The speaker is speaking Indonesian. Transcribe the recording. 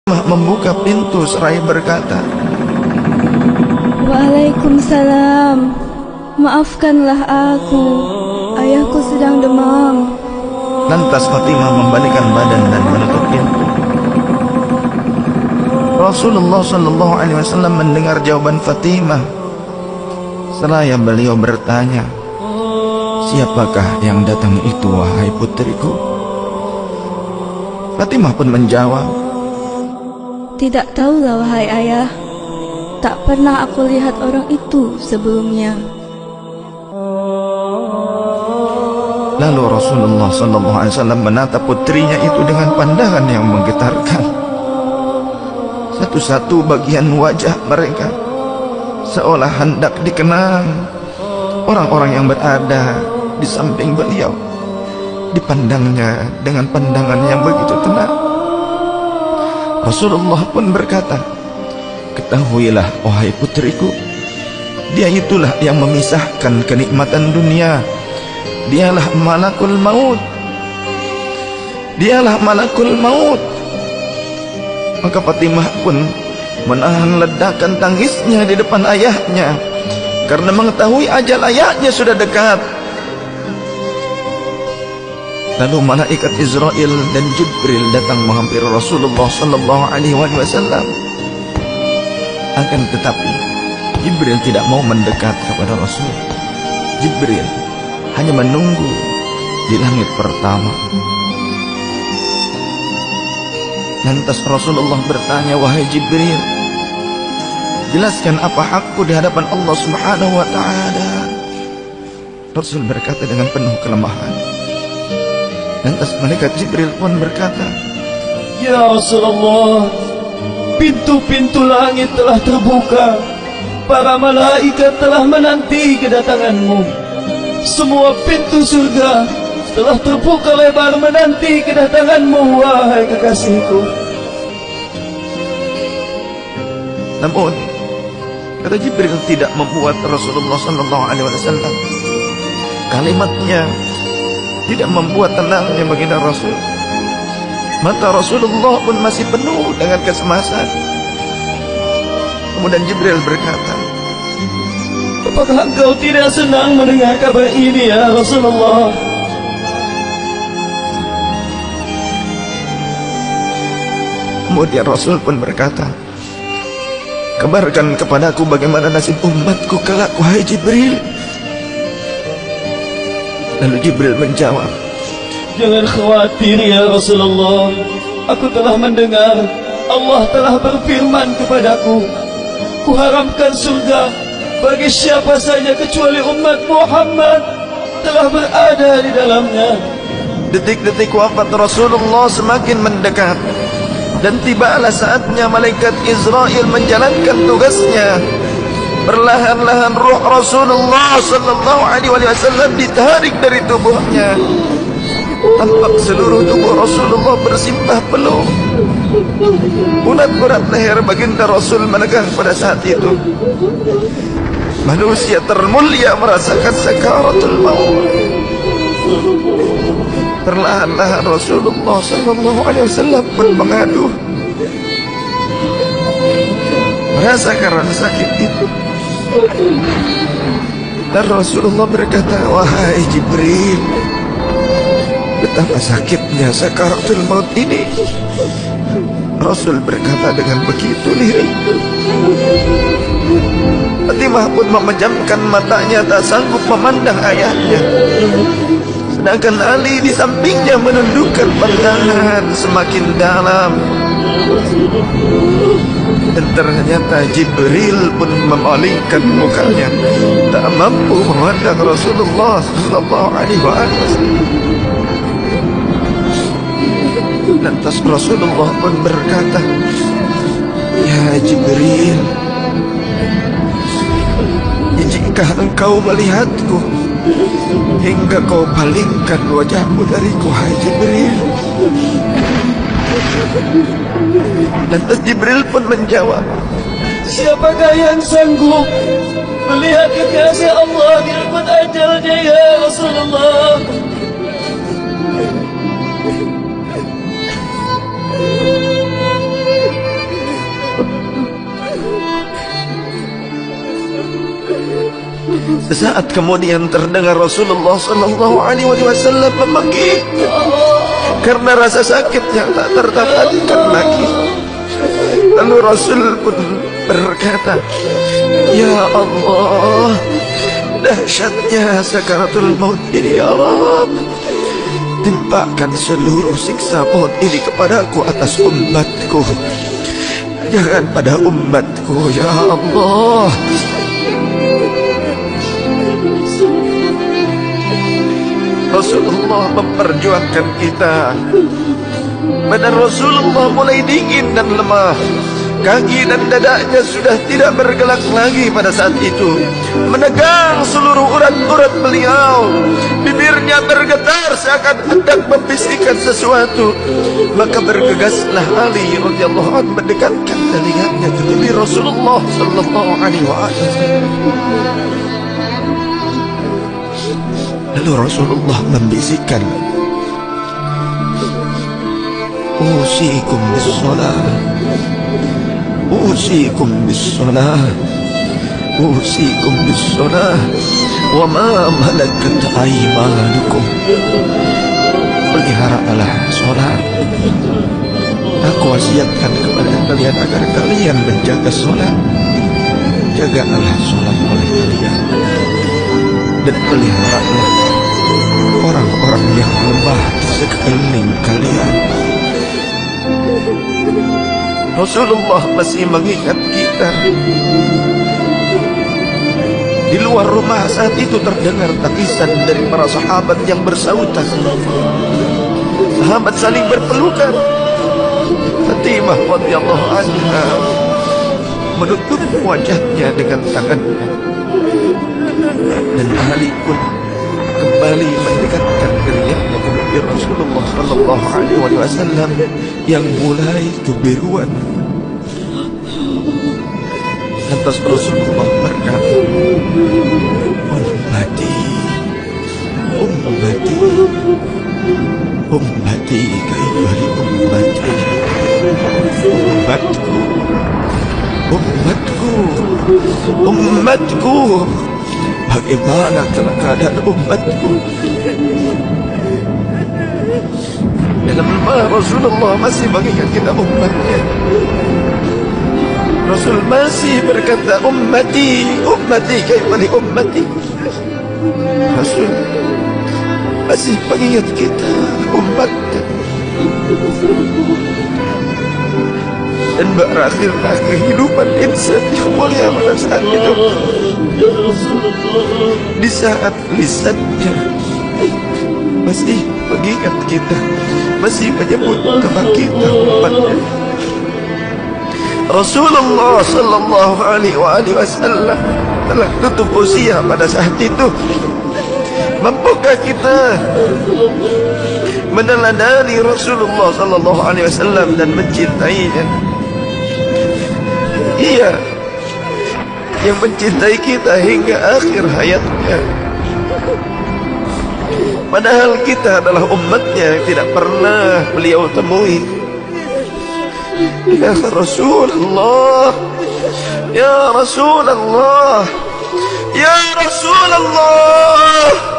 membuka pintu seraya berkata, "Waalaikumsalam. Maafkanlah aku. Ayahku sedang demam." Lantas Fatimah membalikkan badan dan menutup pintu. Rasulullah sallallahu alaihi wasallam mendengar jawaban Fatimah. Seraya beliau bertanya, "Siapakah yang datang itu, wahai putriku?" Fatimah pun menjawab, "Tidak tahulah, wahai ayah. Tak pernah aku lihat orang itu sebelumnya." Lalu Rasulullah sallallahu alaihi wasallam menatap putrinya itu dengan pandangan yang menggetarkan. Satu-satu bagian wajah mereka seolah hendak dikenang. Orang-orang yang berada di samping beliau dipandangnya dengan pandangan yang begitu tenang. Rasulullah pun berkata, "Ketahuilah, wahai putriku, dia itulah yang memisahkan kenikmatan dunia. Dialah malakul maut. Dialah malakul maut." Maka Fatimah pun menahan ledakan tangisnya di depan ayahnya karena mengetahui ajal ayahnya sudah dekat. Lalu malaikat Israel dan Jibril datang menghampiri Rasulullah sallallahu alaihi wasallam. Akan tetapi Jibril tidak mau mendekat kepada Rasul. Jibril hanya menunggu di langit pertama. Lantas Rasulullah bertanya, "Wahai Jibril, jelaskan apa hakku di hadapan Allah Subhanahu wa ta'ala?" Rasul berkata dengan penuh kelemahan. Lantas malaikat Jibril pun berkata, "Ya Rasulullah, pintu-pintu langit telah terbuka. Para malaikat telah menanti kedatanganmu. Semua pintu surga telah terbuka lebar menanti kedatanganmu, wahai kekasihku." Namun kata Jibril tidak membuat Rasulullah sallallahu alaihi wasallam. Kalimatnya tidak membuat tenangnya baginda Rasul. Mata Rasulullah pun masih penuh dengan kecemasan. Kemudian Jibril berkata, "Apakah engkau tidak senang mendengar kabar ini, ya Rasulullah?" Kemudian Rasul pun berkata, "Kabarkan kepadaku bagaimana nasib umatku kelak, wahai Jibril." Lalu Jibril menjawab, "Jangan khawatir, ya Rasulullah. Aku telah mendengar Allah telah berfirman kepadaku, kuharamkan surga bagi siapa saja kecuali umat Muhammad telah berada di dalamnya." Detik-detik wafat Rasulullah semakin mendekat, dan tibalah saatnya malaikat Israel menjalankan tugasnya. Perlahan-lahan ruh Rasulullah sallallahu alaihi wasallam ditarik dari tubuhnya. Tampak seluruh tubuh Rasulullah bersimpah peluh. Urat-urat leher baginda Rasul menegang pada saat itu. Manusia termulia merasakan sakaratul maut. Perlahan-lahan Rasulullah sallallahu alaihi wasallam pun mengadu merasakan rasa sakit itu. Dan Rasulullah berkata, "Wahai Jibril, betapa sakitnya sakaratul maut ini." Rasul berkata dengan begitu lirik. Fatimah pun memejamkan matanya, tak sanggup memandang ayahnya. Sedangkan Ali di sampingnya menundukkan pandangan semakin dalam. Dan ternyata Jibril pun memalingkan mukanya, tak mampu memandang Rasulullah sallallahu alaihi wasallam. Lantas Rasulullah pun berkata, "Ya Jibril, jika engkau melihatku hingga kau palingkan wajahmu dariku, hai Jibril." Lantas Jibril pun menjawab, "Siapakah yang sanggup melihat kekasih Allah direnggut ajalnya, ya Rasulullah?" Sesaat kemudian terdengar Rasulullah sallallahu alaihi wasallam memanggil karena rasa sakit yang tak tertahankan lagi. Lalu Rasul pun berkata, "Ya Allah, dahsyatnya sakaratul maut ini ya Rabb. Timpakan seluruh siksa maut ini kepadaku atas umatku. Jangan pada umatku ya Allah." Rasulullah memperjuangkan kita. Badan Rasulullah mulai dingin dan lemah. Kaki dan dadanya sudah tidak bergerak lagi pada saat itu. Menegang seluruh urat-urat beliau. Bibirnya bergetar seakan hendak membisikkan sesuatu. Maka bergegaslah Ali radhiyallahu anhu mendekatkan telinganya ke bibir Rasulullah sallallahu alaihi wasallam. Lalu Rasulullah membisikkan, "Usikum bis-shalah, usikum bis-shalah, usikum bis-shalah, wa ma malakat aymanukum." Peliharalah sholat. Aku wasiatkan kepada kalian agar kalian menjaga sholat. Jagalah sholat oleh kalian, dan peliharalah orang-orang yang lemah di sekeliling kalian. Rasulullah masih mengingat kita. Di luar rumah saat itu terdengar tangisan dari para sahabat yang bersautan. Sahabat saling berpelukan. Fatimah radhiyallahu anha menutup wajahnya dengan tangannya, dan Ali pun kembali mendekatkan dirinya ke bibir Rasulullah sallallahu alaihi wasallam yang mulai kebiruan. Lantas Rasulullah berkata, "Ummati, ummati, ummati, kaifali ummati, ummatku, ummatku, umatku. Bagaimana keadaan umatku?" Dalam Rasulullah masih mengingat kita umatnya. Rasul masih berkata, "Ummati, ummati, kaifali ummati." Rasul masih mengingat kita umatnya. Dan berakhirlah kehidupan insan yang mulia pada saat itu. Di saat lisannya masih mengingat kita, masih menyebut nama kita umatnya. Rasulullah sallallahu alaihi wasallam telah tutup usia pada saat itu. Mampukah kita meneladani Rasulullah sallallahu alaihi wasallam dan mencintainya? Ia yang mencintai kita hingga akhir hayatnya. Padahal kita adalah umatnya yang tidak pernah beliau temui. Ya Rasulullah, ya Rasulullah, ya Rasulullah.